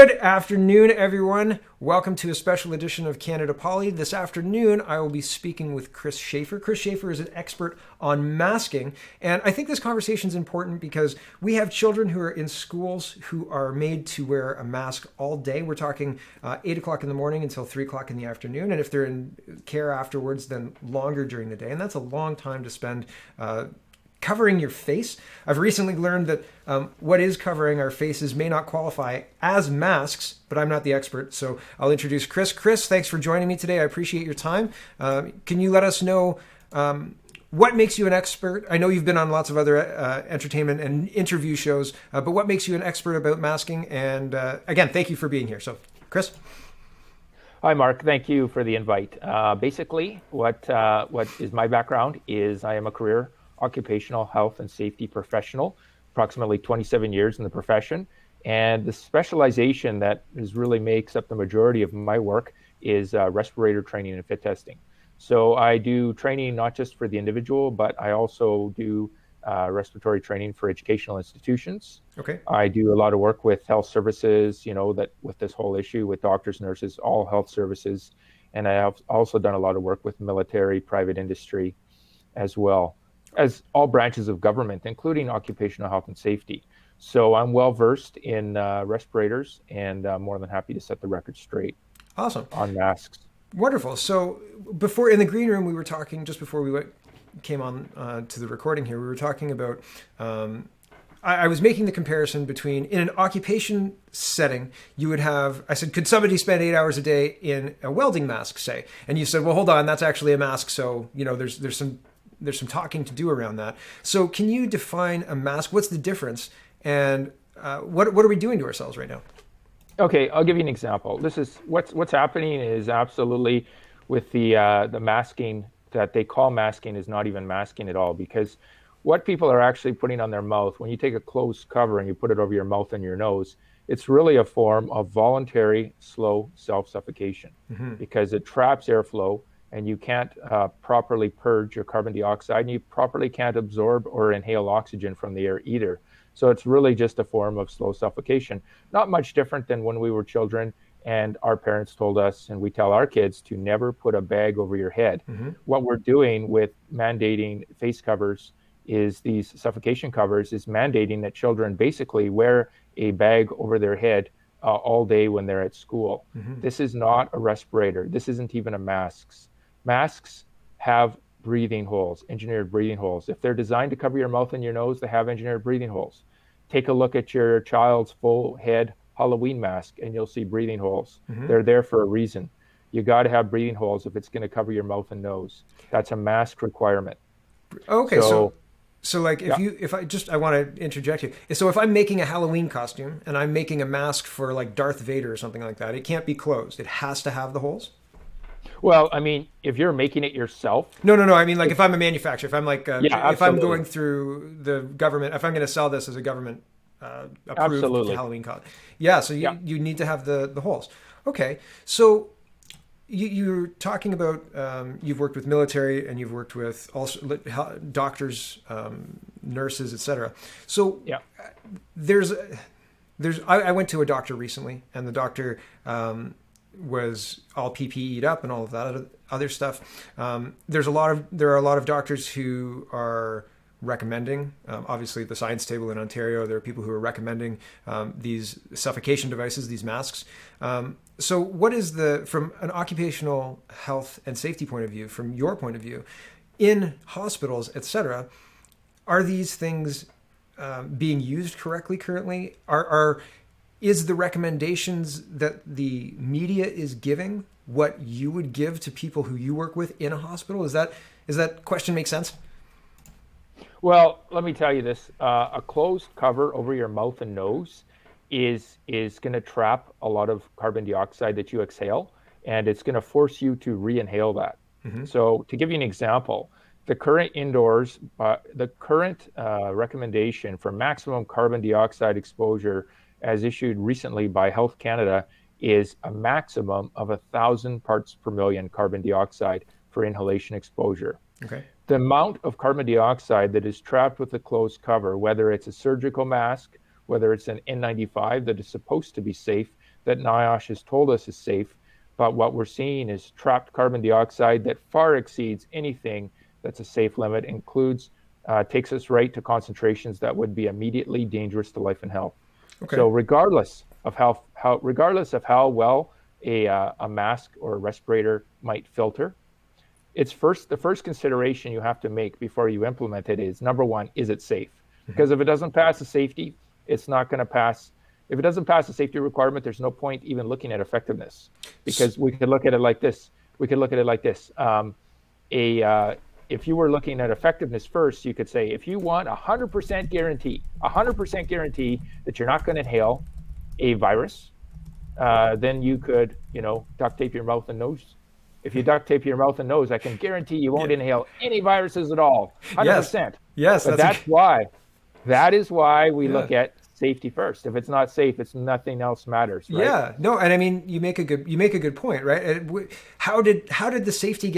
Good afternoon, everyone. Welcome to a special edition of Canada Poly. This afternoon, I will be speaking with Chris Schaefer. Chris Schaefer is an expert on masking, and I think this conversation is important because we have children who are in schools who are made to wear a mask all day. We're talking 8 o'clock in the morning until 3 o'clock in the afternoon, and if they're in care afterwards, then longer during the day, and that's a long time to spend covering your face. I've recently learned that what is covering our faces may not qualify as masks, but I'm not the expert, so I'll introduce Chris. Chris, thanks for joining me today. I appreciate your time. Can you let us know what makes you an expert? I know you've been on lots of other entertainment and interview shows, but what makes you an expert about masking? And again, thank you for being here. So, Chris? Hi, Mark. Thank you for the invite. Basically, what is my background is I am a career occupational health and safety professional, approximately 27 years in the profession. And the specialization that really makes up the majority of my work is respirator training and fit testing. So I do training not just for the individual, but I also do respiratory training for educational institutions. Okay. I do a lot of work with health services, that with this whole issue with doctors, nurses, all health services. And I have also done a lot of work with military, private industry as well as all branches of government, including occupational health and safety. So I'm well versed in respirators, and I'm more than happy to set the record straight. Awesome. On masks. Wonderful. So before in the green room, we were talking just before we came on to the recording here. We were talking about. I was making the comparison between in an occupation setting, you would have. I said, could somebody spend 8 hours a day in a welding mask, say? And you said, well, hold on, that's actually a mask. So there's some talking to do around that. So can you define a mask? What's the difference? And what are we doing to ourselves right now? Okay, I'll give you an example. This is what's happening is absolutely with the masking that they call masking is not even masking at all, because what people are actually putting on their mouth, when you take a closed cover and you put it over your mouth and your nose, it's really a form of voluntary slow self-suffocation because it traps airflow, and you can't properly purge your carbon dioxide, and you properly can't absorb or inhale oxygen from the air either. So it's really just a form of slow suffocation. Not much different than when we were children and our parents told us, and we tell our kids, to never put a bag over your head. What we're doing with mandating face covers is these suffocation covers is mandating that children basically wear a bag over their head all day when they're at school. This is not a respirator. This isn't even a mask. Masks have breathing holes, engineered breathing holes. If they're designed to cover your mouth and your nose, they have engineered breathing holes. Take a look at your child's full head Halloween mask and you'll see breathing holes. They're there for a reason. You got to have breathing holes if it's going to cover your mouth and nose. That's a mask requirement. Okay, so like I want to interject here. So if I'm making a Halloween costume and I'm making a mask for like Darth Vader or something like that, it can't be closed. It has to have the holes. Well, I mean, if you're making it yourself. No. I mean, like if I'm a manufacturer, if I'm like, if I'm absolutely. going through the government, if I'm going to sell this as a government approved Absolutely. Halloween costume. Yeah. So you need to have the holes. Okay. So you're talking about, you've worked with military and you've worked with also doctors, nurses, etc. So I went to a doctor recently, and the doctor, was all PPE'd up and all of that other stuff. There are a lot of doctors who are recommending, obviously the science table in Ontario, there are people who are recommending these suffocation devices, these masks. So what is from an occupational health and safety point of view, from your point of view, in hospitals, etc., are these things being used correctly currently? Is the recommendations that the media is giving what you would give to people who you work with in a hospital? Does that question make sense? Well, let me tell you this. A closed cover over your mouth and nose is going to trap a lot of carbon dioxide that you exhale, and it's going to force you to re-inhale that. So to give you an example, the current recommendation for maximum carbon dioxide exposure as issued recently by Health Canada is a maximum of 1,000 parts per million carbon dioxide for inhalation exposure. Okay. The amount of carbon dioxide that is trapped with a closed cover, whether it's a surgical mask, whether it's an N95 that is supposed to be safe, that NIOSH has told us is safe, but what we're seeing is trapped carbon dioxide that far exceeds anything that's a safe limit, includes, takes us right to concentrations that would be immediately dangerous to life and health. Okay. So regardless of how well a mask or a respirator might filter, the first consideration you have to make before you implement it is, number one, is it safe? Because if it doesn't pass the safety, it's not going to pass. If it doesn't pass the safety requirement, there's no point even looking at effectiveness, because we could look at it like this. If you were looking at effectiveness first, you could say, if you want 100% guarantee that you're not going to inhale a virus, then you could, duct tape your mouth and nose. If you duct tape your mouth and nose, I can guarantee you won't inhale any viruses at all, 100%. Yes. But that is why we look at safety first. If it's not safe, it's nothing else matters, right? Yeah, no, and I mean, you make a good point, right? How did the safety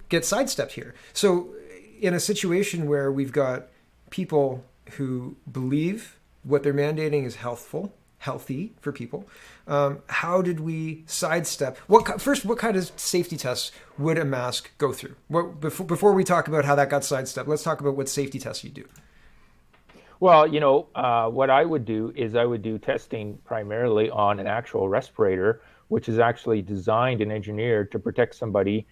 get sidestepped here? So, in a situation where we've got people who believe what they're mandating is healthy for people, how did we sidestep? What kind of safety tests would a mask go through? Before we talk about how that got sidestepped, let's talk about what safety tests you do. Well, what I would do is I would do testing primarily on an actual respirator, which is actually designed and engineered to protect somebody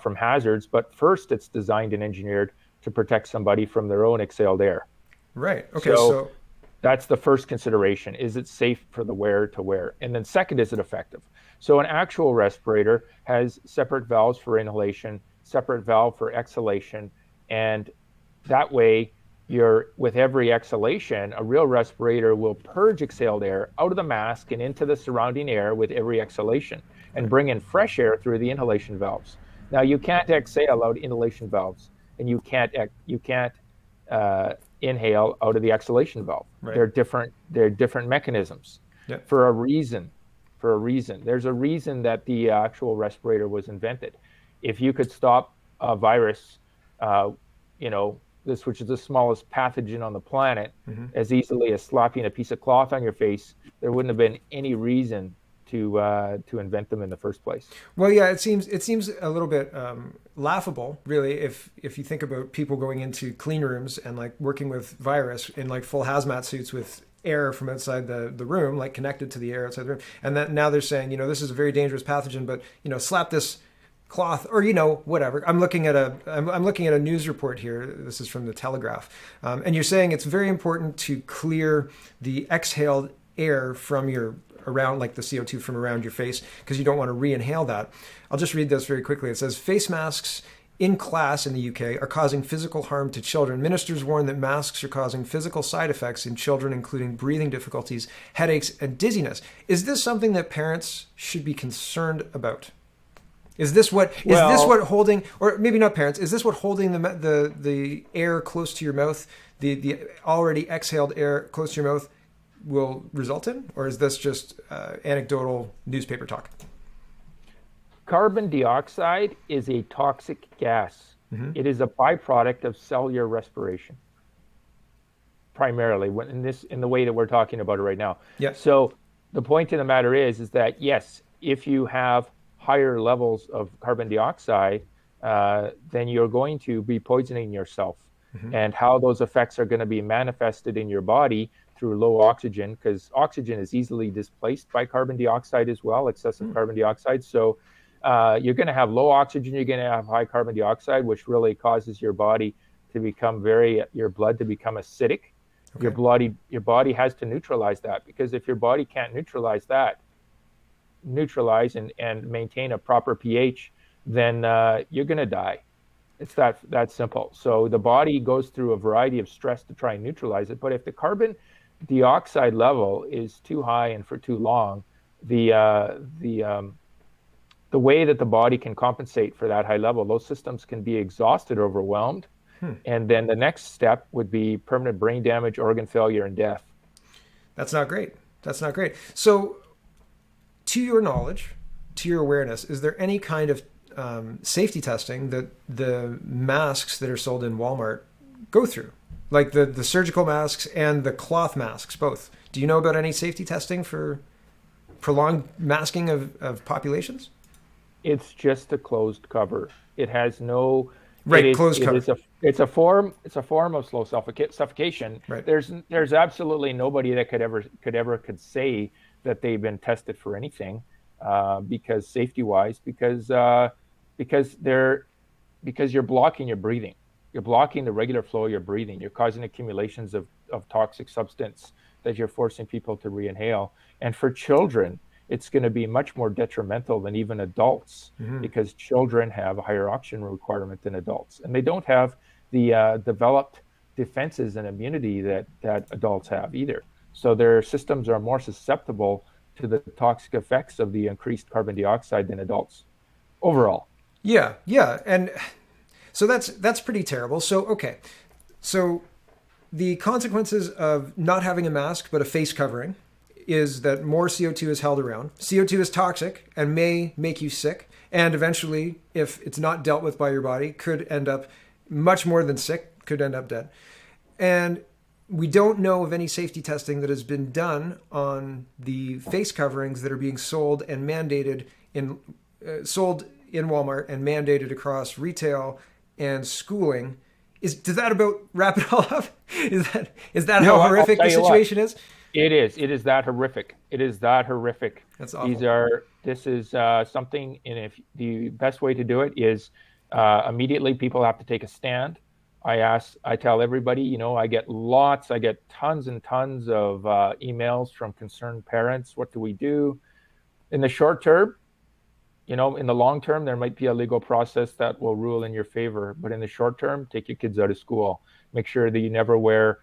from hazards. But first, it's designed and engineered to protect somebody from their own exhaled air. Right. Okay. So that's the first consideration. Is it safe for the wearer to wear? And then second, is it effective? So an actual respirator has separate valves for inhalation, separate valve for exhalation, and that way, with every exhalation, a real respirator will purge exhaled air out of the mask and into the surrounding air with every exhalation, and bring in fresh air through the inhalation valves. Now, you can't exhale out inhalation valves, and you can't inhale out of the exhalation valve. Right. They're different mechanisms. Yep. For a reason. There's a reason that the actual respirator was invented. If you could stop a virus, which is the smallest pathogen on the planet, as easily as slapping a piece of cloth on your face, there wouldn't have been any reason to invent them in the first place. Well, yeah, it seems a little bit laughable, really, if you think about people going into clean rooms and like working with virus in like full hazmat suits with air from outside the room, like connected to the air outside the room, and that now they're saying, this is a very dangerous pathogen, but slap this cloth or whatever. I'm looking at a news report here. This is from the Telegraph, and you're saying it's very important to clear the exhaled air from around, like the CO2 from around your face, because you don't want to re-inhale that. I'll just read this very quickly. It says, face masks in class in the UK are causing physical harm to children. Ministers warn that masks are causing physical side effects in children, including breathing difficulties, headaches, and dizziness. Is this something that parents should be concerned about? Is this what holding, or maybe not parents, is this what holding the air close to your mouth, the already exhaled air close to your mouth will result in? Or is this just anecdotal newspaper talk? Carbon dioxide is a toxic gas. It is a byproduct of cellular respiration, primarily, in the way that we're talking about it right now. Yeah. So the point of the matter is that, yes, if you have higher levels of carbon dioxide, then you're going to be poisoning yourself. And how those effects are going to be manifested in your body through low oxygen, because oxygen is easily displaced by carbon dioxide as well, excessive carbon dioxide. So you're going to have low oxygen, you're going to have high carbon dioxide, which really causes your body to become your blood to become acidic. Okay. Your body has to neutralize that, because if your body can't neutralize and maintain a proper pH, then you're going to die. It's that simple. So the body goes through a variety of stress to try and neutralize it. But if the carbon dioxide level is too high and for too long, the way that the body can compensate for that high level, those systems can be exhausted or overwhelmed. And then the next step would be permanent brain damage, organ failure, and death. That's not great. So to your knowledge, to your awareness, is there any kind of safety testing that the masks that are sold in Walmart go through? Like the surgical masks and the cloth masks, both. Do you know about any safety testing for prolonged masking of populations? It's just a closed cover. It has no. Right, closed cover. It's a form of slow suffocation. Right. There's absolutely nobody that could say that they've been tested for anything, because safety wise, because you're blocking your breathing. You're blocking the regular flow of your breathing. You're causing accumulations of toxic substance that you're forcing people to re-inhale. And for children, it's going to be much more detrimental than even adults, because children have a higher oxygen requirement than adults. And they don't have the developed defenses and immunity that adults have either. So their systems are more susceptible to the toxic effects of the increased carbon dioxide than adults overall. Yeah. And so that's pretty terrible. So, okay. So the consequences of not having a mask but a face covering is that more CO2 is held around. CO2 is toxic and may make you sick. And eventually, if it's not dealt with by your body, could end up much more than sick, could end up dead. And we don't know of any safety testing that has been done on the face coverings that are being sold and mandated sold in Walmart and mandated across retail and schooling. Does that about wrap it all up? Is that how horrific the situation is? It is. It is that horrific. It is that horrific. That's awful. This is something, and if the best way to do it is immediately people have to take a stand. I tell everybody, I get tons and tons of emails from concerned parents. What do we do? In the short term, in the long term, there might be a legal process that will rule in your favor. But in the short term, take your kids out of school. Make sure that you never wear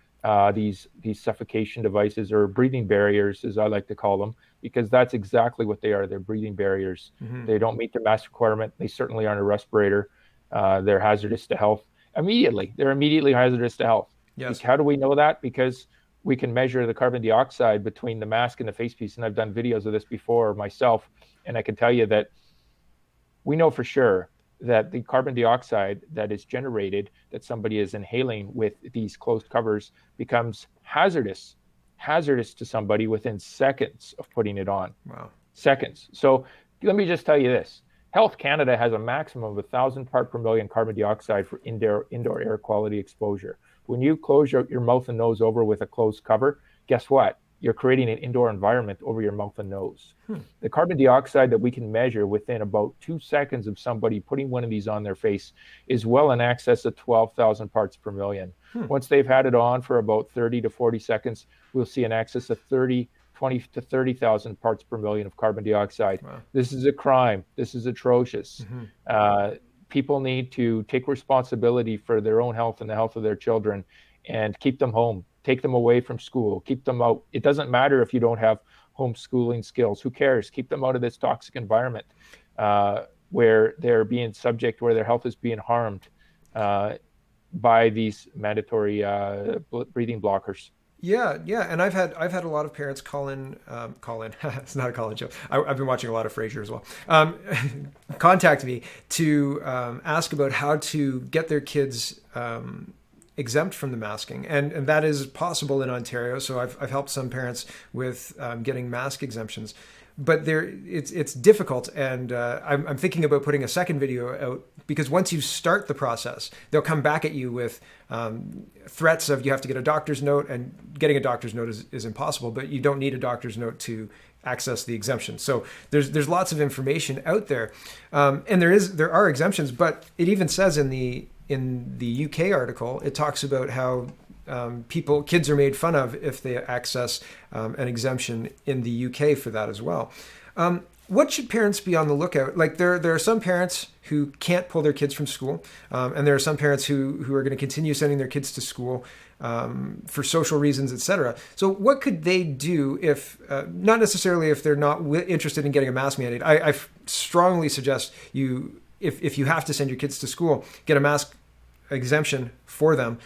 these suffocation devices, or breathing barriers, as I like to call them, because that's exactly what they are. They're breathing barriers. They don't meet the mask requirement. They certainly aren't a respirator. They're hazardous to health. They're immediately hazardous to health. Yes. How do we know that? Because we can measure the carbon dioxide between the mask and the face piece. And I've done videos of this before myself. And I can tell you that we know for sure that the carbon dioxide that is generated, that somebody is inhaling with these closed covers, becomes hazardous to somebody within seconds of putting it on. Wow. Seconds. So let me just tell you this. Health Canada has a maximum of 1,000 part per million carbon dioxide for indoor air quality exposure. When you close your mouth and nose over with a closed cover, guess what? You're creating an indoor environment over your mouth and nose. The carbon dioxide that we can measure within about 2 seconds of somebody putting one of these on their face is well in excess of 12,000 parts per million. Once they've had it on for about 30 to 40 seconds, we'll see an excess of 20 to 30,000 parts per million of carbon dioxide. Wow. This is a crime. This is atrocious. People need to take responsibility for their own health and the health of their children and keep them home. Take them away from school. Keep them out. It doesn't matter if you don't have homeschooling skills. Who cares? Keep them out of this toxic environment where they're being subject, where their health is being harmed by these mandatory breathing blockers. Yeah, and I've had a lot of parents call in. It's not a call-in show. I've been watching a lot of Frasier as well. Contact me to ask about how to get their kids exempt from the masking, and that is possible in Ontario. So I've helped some parents with getting mask exemptions, but it's difficult, and I'm thinking about putting a second video out, because once you start the process, they'll come back at you with threats of you have to get a doctor's note, and getting a doctor's note is impossible, but you don't need a doctor's note to access the exemption. So there's lots of information out there, and there are exemptions, but it even says in the UK article, it talks about how kids are made fun of if they access an exemption in the UK for that as well. What should parents be on the lookout? Like there are some parents who can't pull their kids from school, and there are some parents who are going to continue sending their kids to school for social reasons, etc. So what could they do if, not necessarily if they're not interested in getting a mask mandate? I strongly suggest if you have to send your kids to school, get a mask exemption for them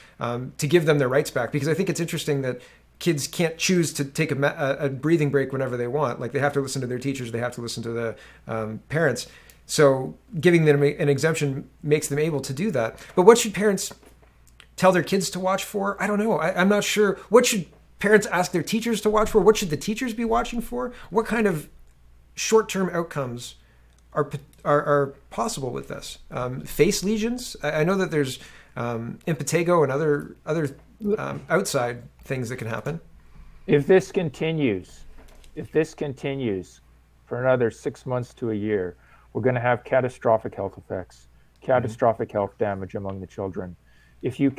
to give them their rights back, because I think it's interesting that kids can't choose to take a breathing break whenever they want. Like, they have to listen to their teachers, they have to listen to the parents. So giving them an exemption makes them able to do that. But what should parents tell their kids to watch for? I don't know. I'm not sure. What should parents ask their teachers to watch for? What should the teachers be watching for? What kind of short-term outcomes are possible with this? Face lesions. I know that there's impetigo and other outside things that can happen. If this continues for another 6 months to a year, we're going to have catastrophic health effects, catastrophic health damage among the children. If you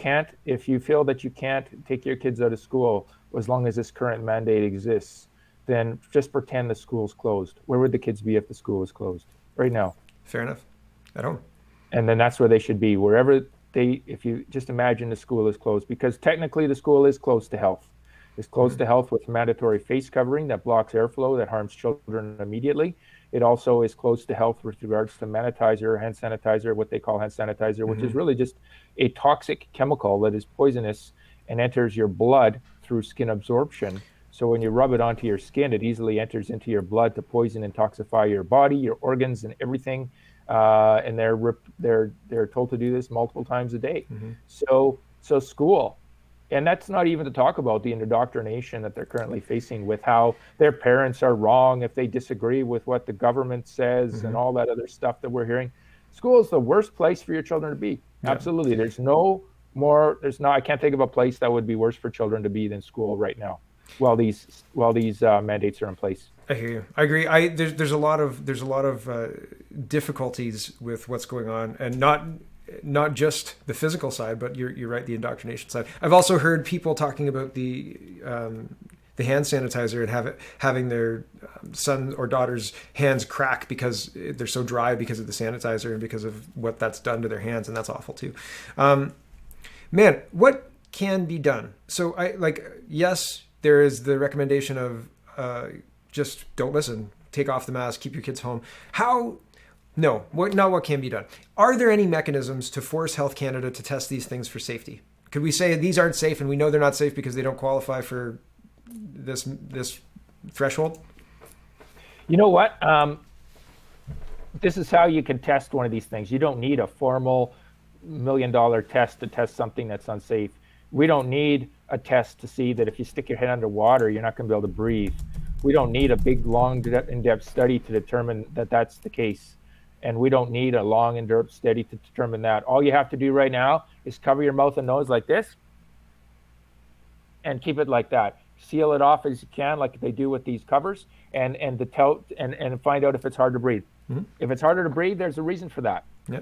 feel that you can't take your kids out of school as long as this current mandate exists, then just pretend the school's closed. Where would the kids be if the school was closed? Right now. Fair enough. At home. And then that's where they should be, if you just imagine the school is closed, because technically the school is closed to health. It's closed to health with mandatory face covering that blocks airflow, that harms children immediately. It also is close to health with regards to hand sanitizer, what they call hand sanitizer, which is really just a toxic chemical that is poisonous and enters your blood through skin absorption. So when you rub it onto your skin, it easily enters into your blood to poison and toxify your body, your organs, and everything. And they're told to do this multiple times a day. So school. And that's not even to talk about the indoctrination that they're currently facing with how their parents are wrong if they disagree with what the government says and all that other stuff that we're hearing. School is the worst place for your children to be. Yeah. Absolutely. I can't think of a place that would be worse for children to be than school right now while these mandates are in place. I hear you. I agree. There's a lot of difficulties with what's going on, and not just the physical side, but you're right, the indoctrination side. I've also heard people talking about the hand sanitizer and having their son or daughter's hands crack because they're so dry because of the sanitizer and because of what that's done to their hands, and that's awful too. Man, what can be done? So yes, there is the recommendation of just don't listen, take off the mask, keep your kids home. Not what can be done. Are there any mechanisms to force Health Canada to test these things for safety? Could we say these aren't safe and we know they're not safe because they don't qualify for this threshold? You know what? This is how you can test one of these things. You don't need a formal $1 million test to test something that's unsafe. We don't need a test to see that if you stick your head underwater, you're not going to be able to breathe. We don't need a big, long, in-depth study to determine that that's the case. And we don't need a long, in-depth study to determine that. All you have to do right now is cover your mouth and nose like this and keep it like that. Seal it off as you can, like they do with these covers, and find out if it's hard to breathe. If it's harder to breathe, there's a reason for that. Yeah.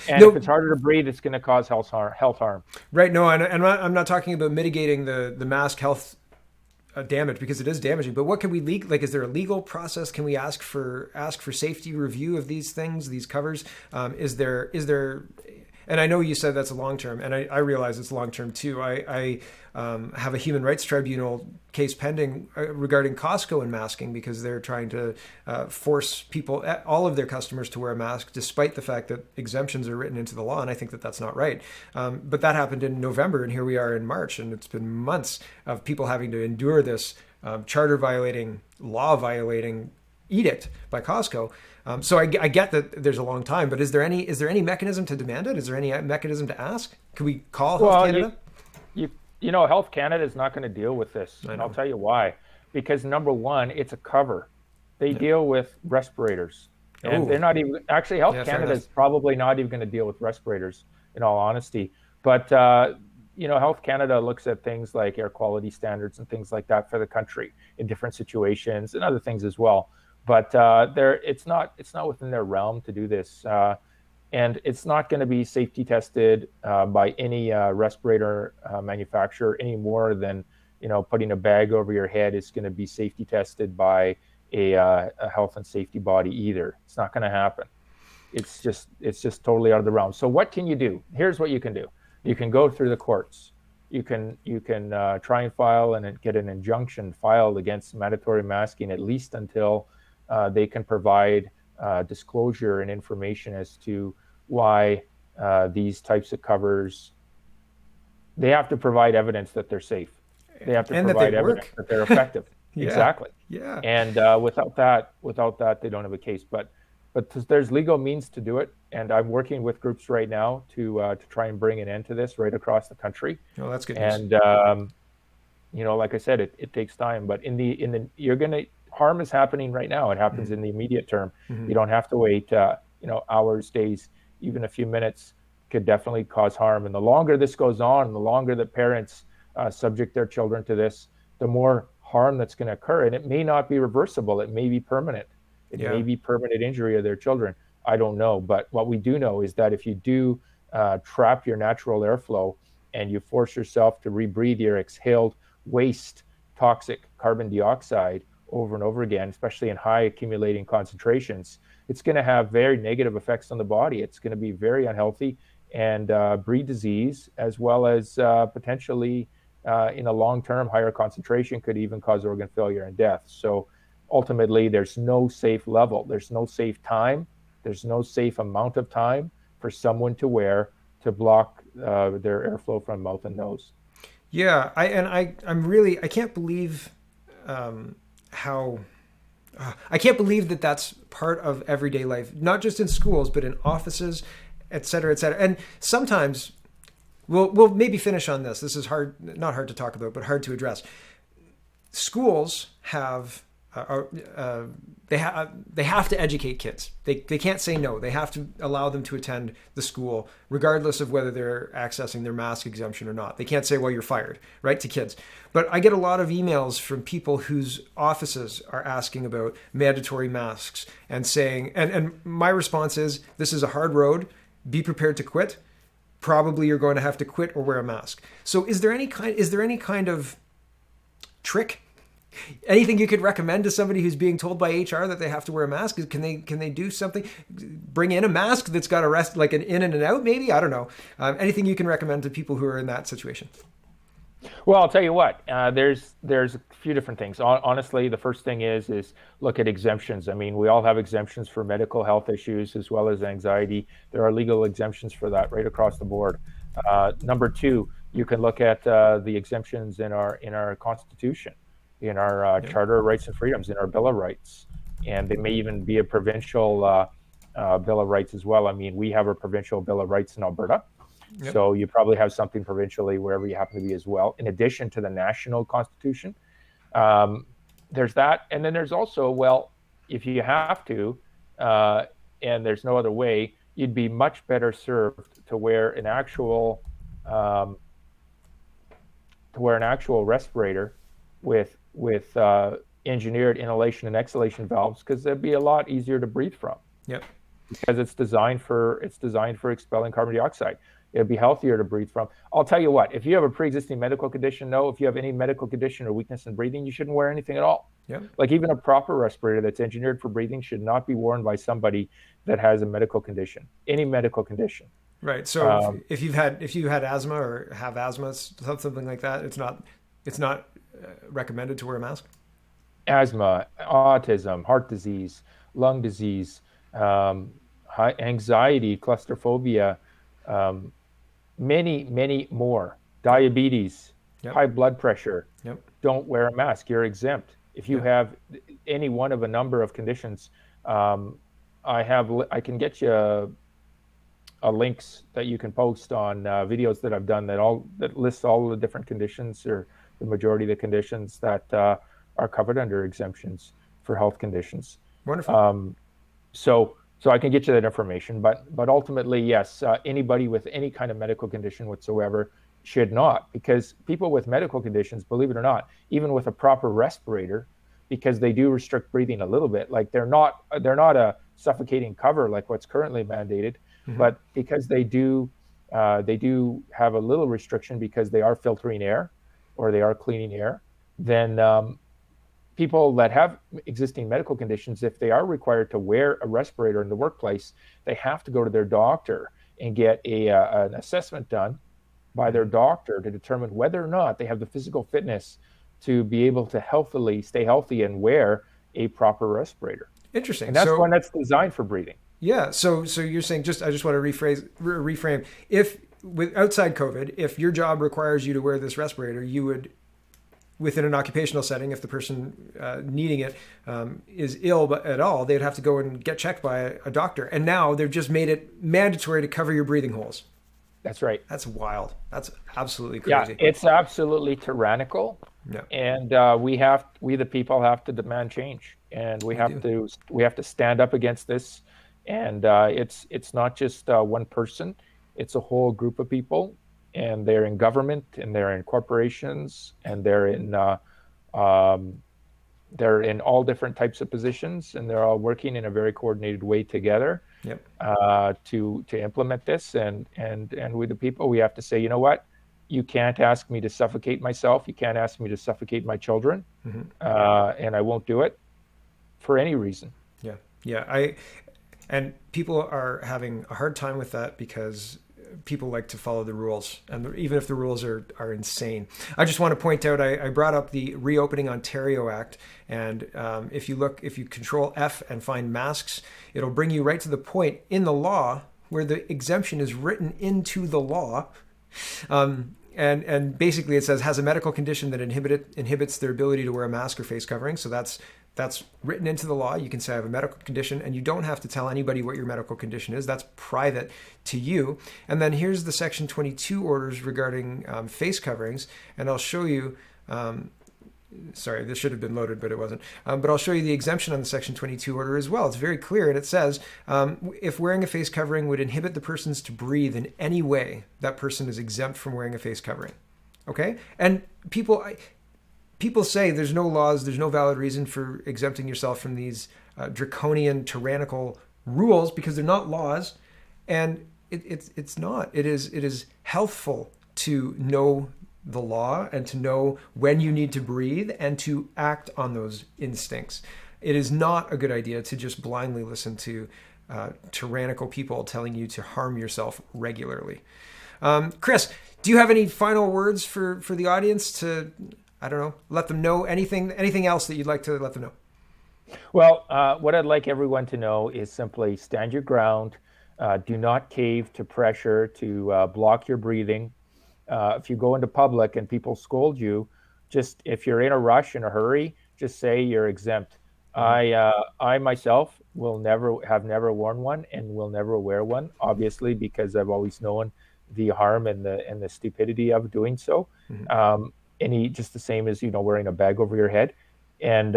And if it's harder to breathe, it's going to cause health harm. Right. No, and I'm not talking about mitigating the mask health damage, because it is damaging. But what can we is there a legal process? Can we ask for safety review of these things, these covers? Is there? And I know you said that's a long term, and I realize it's long term too. I have a human rights tribunal case pending regarding Costco and masking, because they're trying to force all of their customers to wear a mask, despite the fact that exemptions are written into the law, and I think that that's not right. But that happened in November, and here we are in March, and it's been months of people having to endure this charter violating, law violating edict by Costco. So I get that there's a long time, but is there any mechanism to demand it? Is there any mechanism to ask? Could we call Health Canada? You know, Health Canada is not going to deal with this, and I'll tell you why. Because number one, it's a cover. They deal with respirators, and they're not even actually. Health Canada is probably not even going to deal with respirators, in all honesty. But Health Canada looks at things like air quality standards and things like that for the country in different situations and other things as well. But it's not within their realm to do this, and it's not going to be safety tested by any respirator manufacturer any more than putting a bag over your head is going to be safety tested by a health and safety body either. It's not going to happen. It's just totally out of the realm. So what can you do? Here's what you can do. You can go through the courts. You can try and file and get an injunction filed against mandatory masking, at least until they can provide disclosure and information as to why these types of covers, they have to provide evidence that they're safe. They have to provide evidence that they're effective. Yeah. Exactly. Yeah. And without that, they don't have a case. But there's legal means to do it, and I'm working with groups right now to try and bring an end to this right across the country. Oh, that's good news. And like I said, it takes time. But harm is happening right now. It happens in the immediate term. You don't have to wait, hours, days, even a few minutes could definitely cause harm. And the longer this goes on, the longer that parents subject their children to this, the more harm that's going to occur. And it may not be reversible. It may be permanent. It may be permanent injury of their children. I don't know. But what we do know is that if you do trap your natural airflow and you force yourself to rebreathe your exhaled waste toxic carbon dioxide over and over again, especially in high accumulating concentrations, it's going to have very negative effects on the body. It's going to be very unhealthy and breed disease, as well as potentially in a long-term higher concentration could even cause organ failure and death. So ultimately, there's no safe level. There's no safe time. There's no safe amount of time for someone to wear to block their airflow from mouth and nose. Yeah, I can't believe I can't believe that that's part of everyday life, not just in schools, but in offices, et cetera, et cetera. And sometimes we'll maybe finish on this. This is not hard to talk about, but hard to address. Schools have they have to educate kids. They can't say no. They have to allow them to attend the school, regardless of whether they're accessing their mask exemption or not. They can't say, well, you're fired, right, to kids. But I get a lot of emails from people whose offices are asking about mandatory masks and saying, and my response is, this is a hard road. Be prepared to quit. Probably you're going to have to quit or wear a mask. So is there any kind of trick? Anything you could recommend to somebody who's being told by HR that they have to wear a mask? Can they do something? Bring in a mask that's got a rest, like an in and an out, maybe? I don't know. Anything you can recommend to people who are in that situation? Well, I'll tell you what. There's a few different things. Honestly, the first thing is look at exemptions. I mean, we all have exemptions for medical health issues as well as anxiety. There are legal exemptions for that right across the board. Number two, you can look at the exemptions in our Constitution, in our Charter of Rights and Freedoms, in our Bill of Rights. And they may even be a provincial Bill of Rights as well. I mean, we have a provincial Bill of Rights in Alberta. Yep. So you probably have something provincially wherever you happen to be as well, in addition to the national Constitution. There's that. And then there's also, well, if you have to, and there's no other way, you'd be much better served to wear an actual respirator with engineered inhalation and exhalation valves, because they'd be a lot easier to breathe from. Yep. Because it's designed for expelling carbon dioxide. It'd be healthier to breathe from. I'll tell you what, if you have a pre-existing medical condition, no. If you have any medical condition or weakness in breathing, you shouldn't wear anything at all. Yep. Like even a proper respirator that's engineered for breathing should not be worn by somebody that has a medical condition, any medical condition. Right. So if you had asthma or have asthma, something like that, it's not recommended to wear a mask? Asthma, autism, heart disease, lung disease, high anxiety, claustrophobia, many more. Diabetes, yep. High blood pressure. Yep. Don't wear a mask. You're exempt. If you have any one of a number of conditions, I can get you links that you can post on videos that I've done that lists all the different conditions, or the majority of the conditions that are covered under exemptions for health conditions. Wonderful. So I can get you that information, but ultimately, yes, anybody with any kind of medical condition whatsoever should not, because people with medical conditions, believe it or not, even with a proper respirator, because they do restrict breathing a little bit, like they're not a suffocating cover like what's currently mandated, but because they do have a little restriction because they are filtering air or they are cleaning air, then people that have existing medical conditions, if they are required to wear a respirator in the workplace, they have to go to their doctor and get an assessment done by their doctor to determine whether or not they have the physical fitness to be able to stay healthy and wear a proper respirator. Interesting. And that's one that's designed for breathing. Yeah. So you're saying, I just want to reframe. If outside COVID, if your job requires you to wear this respirator, you would, within an occupational setting, if the person needing it is ill at all, they'd have to go and get checked by a doctor. And now they've just made it mandatory to cover your breathing holes. That's right. That's wild. That's absolutely Yeah, crazy. it's absolutely tyrannical, Yeah, and we the people have to demand change, and we do. we have to stand up against this. And it's not just one person; it's a whole group of people, and they're in government, and they're in corporations, and um, they're in all different types of positions, and they're all working in a very coordinated way together Yep. to implement this. And we the people, we have to say, you know what, you can't ask me to suffocate myself, you can't ask me to suffocate my children, Hmm. and I won't do it for any reason. Yeah. Yeah. And people are having a hard time with that because people like to follow the rules, and even if the rules are insane. I just want to point out, I brought up the Reopening Ontario Act, and if you control F and find masks, it'll bring you right to the point in the law where the exemption is written into the law. And basically it says has a medical condition that inhibits their ability to wear a mask or face covering. So that's written into the law. You can say I have a medical condition, and you don't have to tell anybody what your medical condition is. That's private to you. And then here's the Section 22 orders regarding face coverings, and I'll show you. Sorry, this should have been loaded, but it wasn't. But I'll show you the exemption on the Section 22 order as well. It's very clear, and it says if wearing a face covering would inhibit the persons to breathe in any way, that person is exempt from wearing a face covering. Okay, and people say there's no laws, there's no valid reason for exempting yourself from these draconian, tyrannical rules because they're not laws, and it's not. It is healthful to know the law and to know when you need to breathe and to act on those instincts. It is not a good idea to just blindly listen to tyrannical people telling you to harm yourself regularly. Chris, do you have any final words for the audience to, I don't know, let them know anything else that you'd like to let them know? Well, what I'd like everyone to know is simply stand your ground. Do not cave to pressure to block your breathing. If you go into public and people scold you, just if you're in a rush, in a hurry, just say you're exempt. I myself will never worn one and will never wear one, obviously, because I've always known the harm and the stupidity of doing so. Mm-hmm. Just the same as wearing a bag over your head, and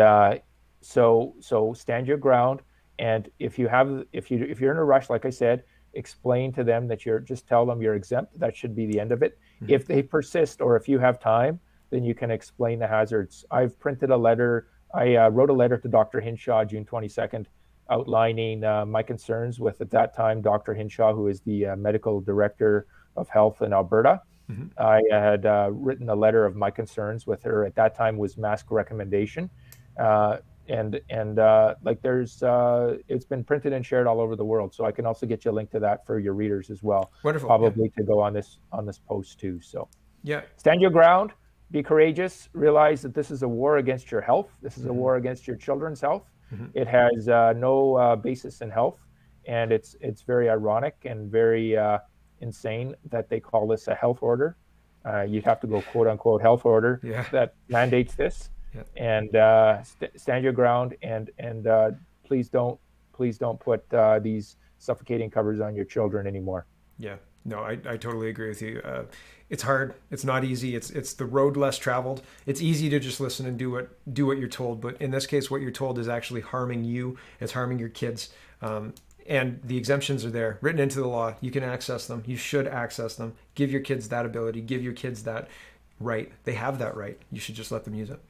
so stand your ground. And if you're in a rush, like I said, explain to them that just tell them you're exempt. That should be the end of it. Mm-hmm. If they persist, or if you have time, then you can explain the hazards. I've printed a letter. I wrote a letter to Dr. Hinshaw June 22nd, outlining my concerns with, at that time, Dr. Hinshaw, who is the medical director of health in Alberta. Mm-hmm. I had written a letter of my concerns with her. At that time was mask recommendation. It's been printed and shared all over the world. So I can also get you a link to that for your readers as well. Wonderful. Probably to go on this post too. So yeah, stand your ground, be courageous, realize that this is a war against your health. This is a war against your children's health. Mm-hmm. It has no basis in health. And it's very ironic and very insane that they call this a health order. You'd have to go quote unquote health order that mandates this. Yeah. And stand your ground, and please don't put these suffocating covers on your children anymore. Yeah, no, I totally agree with you. It's hard. It's not easy. It's the road less traveled. It's easy to just listen and do what you're told, but in this case, what you're told is actually harming you. It's harming your kids. And the exemptions are there, written into the law. You can access them. You should access them. Give your kids that ability. Give your kids that right. They have that right. You should just let them use it.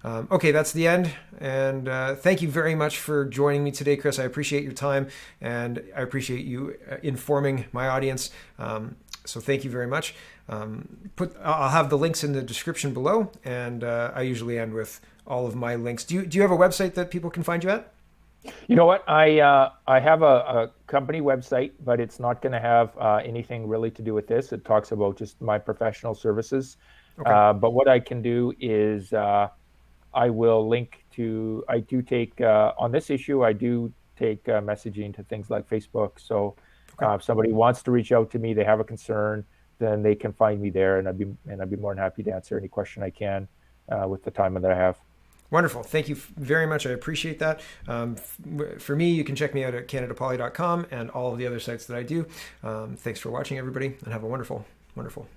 Okay, that's the end. And thank you very much for joining me today, Chris. I appreciate your time, and I appreciate you informing my audience. So thank you very much. I'll have the links in the description below, and I usually end with all of my links. Do you have a website that people can find you at? You know what? I have a company website, but it's not going to have anything really to do with this. It talks about just my professional services. Okay. But what I can do is I will link to, I do take, on this issue, I do take messaging to things like Facebook. So if somebody wants to reach out to me, they have a concern, then they can find me there, and I'd be more than happy to answer any question I can with the time that I have. Wonderful. Thank you very much. I appreciate that. For me, you can check me out at CanadaPoly.com and all of the other sites that I do. Thanks for watching, everybody, and have a wonderful, wonderful